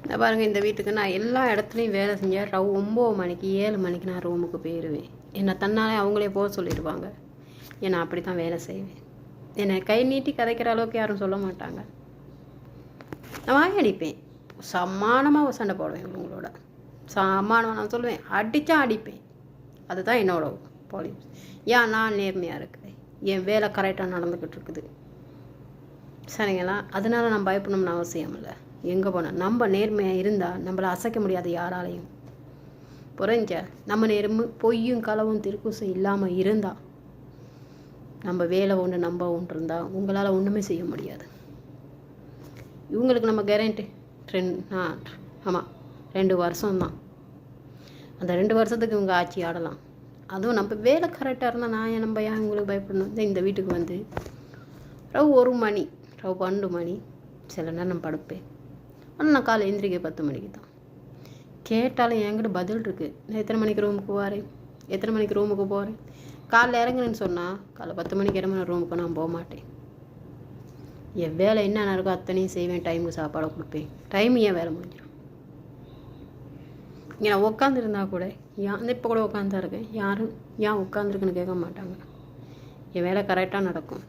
இந்த பாருங்கள், இந்த வீட்டுக்கு நான் எல்லா இடத்துலையும் வேலை செஞ்சேன். 9 மணிக்கு 7 மணிக்கு நான் ரூமுக்கு போயிடுவேன். என்னை தன்னாலே அவங்களே போக சொல்லிடுவாங்க. ஏன்னா அப்படி தான் வேலை செய்வேன். என்னை கை நீட்டி கதைக்கிற அளவுக்கு யாரும் சொல்ல மாட்டாங்க. நான் வாங்கி அடிப்பேன். சமானமாக சண்டை போடுவேன் இவங்களோட. சமானமாக நான் சொல்லுவேன், அடித்தா அடிப்பேன். அதுதான் என்னோட பாலிசி. ஏன் நான் நேர்மையாக இருக்கிறேன், என் வேலை கரெக்டாக நடந்துக்கிட்டு இருக்குது. சரிங்களா? அதனால நான் பயப்படணும்னு அவசியம் இல்லை. எங்கே போனால் நம்ம நேர்மையாக இருந்தால் நம்மளை அசைக்க முடியாது யாராலையும். புரிஞ்ச? நம்ம நேர்மை பொய்யும் களவும் திருக்கூசும் இல்லாமல் இருந்தால், நம்ம வேலை ஒன்று நம்ம ஒன்று இருந்தால் உங்களால் ஒன்றுமே செய்ய முடியாது. இவங்களுக்கு நம்ம கேரண்டி 2 வருஷம்தான். அந்த 2 வருஷத்துக்கு இவங்க ஆட்சி ஆடலாம். அதுவும் நம்ம வேலை கரெக்டாக இருந்தால் நம்ம ஏன் இவங்களுக்கு பயப்படணும்? இந்த வீட்டுக்கு வந்து 1 மணி 12 மணி சில நேரம் நான் படுப்பேன். ஆனால் நான் காலை எந்திரிக்க 10 மணிக்கு தான். கேட்டாலும் என்கிட்ட பதில் இருக்குது. நான் எத்தனை மணிக்கு ரூமுக்கு வரேன், எத்தனை மணிக்கு ரூமுக்கு போகிறேன். காலைல இறங்குறேன்னு சொன்னால் காலை 10 மணிக்கு இறங்கின ரூமுக்கு நான் போக மாட்டேன். என் வேலை என்னென்ன இருக்கோ அத்தனையும் செய்வேன். டைமுக்கு சாப்பாடை கொடுப்பேன். டைம் ஏன் வேலை முடிஞ்சிடும். இங்கே நான் உட்காந்துருந்தா கூட ஏன் இப்போ கூட உட்காந்துதான் இருக்கேன், யாரும் ஏன் உட்காந்துருக்குன்னு கேட்க மாட்டாங்க. என் வேலை கரெக்டாக நடக்கும்.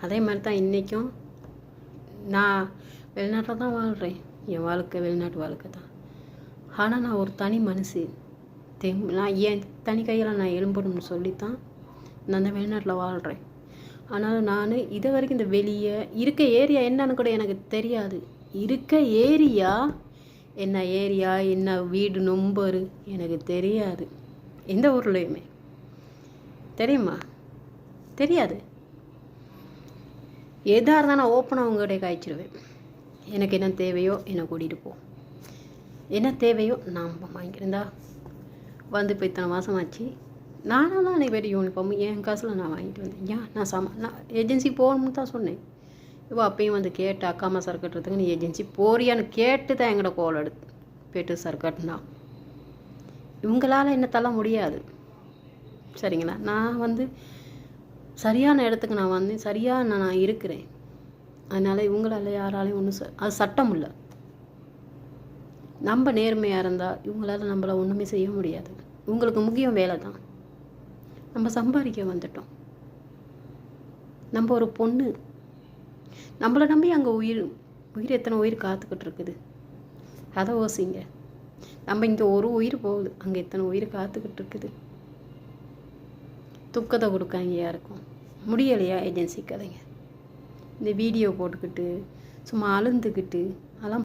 அதே மாதிரி தான் இன்றைக்கும் நான் வெளிநாட்டில் தான் வாழ்கிறேன். என் வாழ்க்கை வெளிநாட்டு வாழ்க்கை தான். ஆனால் நான் ஒரு தனி மனுஷி. நான் என் தனி கையில் நான் எழும்பணும்னு சொல்லித்தான் நான் அந்த வெளிநாட்டில் வாழ்கிறேன். ஆனாலும் நான் இது வரைக்கும் இந்த வெளியே இருக்க ஏரியா என்னன்னு கூட எனக்கு தெரியாது. இருக்க ஏரியா என்ன வீடு நம்பரு எனக்கு தெரியாது. எந்த ஊர்லேயுமே தெரியுமா? தெரியாது. எதாக இருந்தால் நான் ஓப்பனாக அவங்ககிட்ட காய்ச்சிடுவேன். எனக்கு என்ன தேவையோ என்னை கூட்டிகிட்டு போ, என்ன தேவையோ நான் வாங்கிக்கிறேன்டா. வந்து இப்போ இத்தனை மாதமாச்சு. நானும் தான் அன்றைக்கி போய்ட்டு யூனிஃபார்ம் என் காசில் நான் வாங்கிட்டு வந்தேன். ஏன் நான் ஏஜென்சி போகணும்னு தான் சொன்னேன். இப்போ அப்பயும் வந்து கேட்டு அக்காமா சார் கட்டுறதுக்கு நீ ஏஜென்சி போறியான்னு கேட்டு தான் எங்கள்கிட்ட கோல் எடுத்து போய்ட்டு சார் கட்டினா. இவங்களால் என்ன தள்ள முடியாது. சரிங்களா? நான் வந்து சரியான இடத்துக்கு நான் வந்து சரியாக நான் இருக்கிறேன். அதனால் இவங்களால யாராலையும் ஒன்றும் அது சட்டம் இல்லை. நம்ம நேர்மையாக இருந்தால் இவங்களால நம்மளை ஒன்றுமே செய்ய முடியாது. உங்களுக்கு முக்கியம் வேலை தான். நம்ம சம்பாதிக்க வந்துட்டோம். நம்ம ஒரு பொண்ணு, நம்மளை நம்பி அங்கே உயிர் எத்தனை உயிர் காத்துக்கிட்டு இருக்குது. அதை யோசிங்க. நம்ம இங்கே ஒரு உயிர் போகுது, அங்கே எத்தனை உயிர் காத்துக்கிட்டு இருக்குது. துக்கத்தை கொடுக்காங்க யாருக்கும். முடியலையா ஏஜென்சி கதைங்க. இந்த வீடியோ போட்டுக்கிட்டு சும்மா அழுந்துக்கிட்டு அதெல்லாம்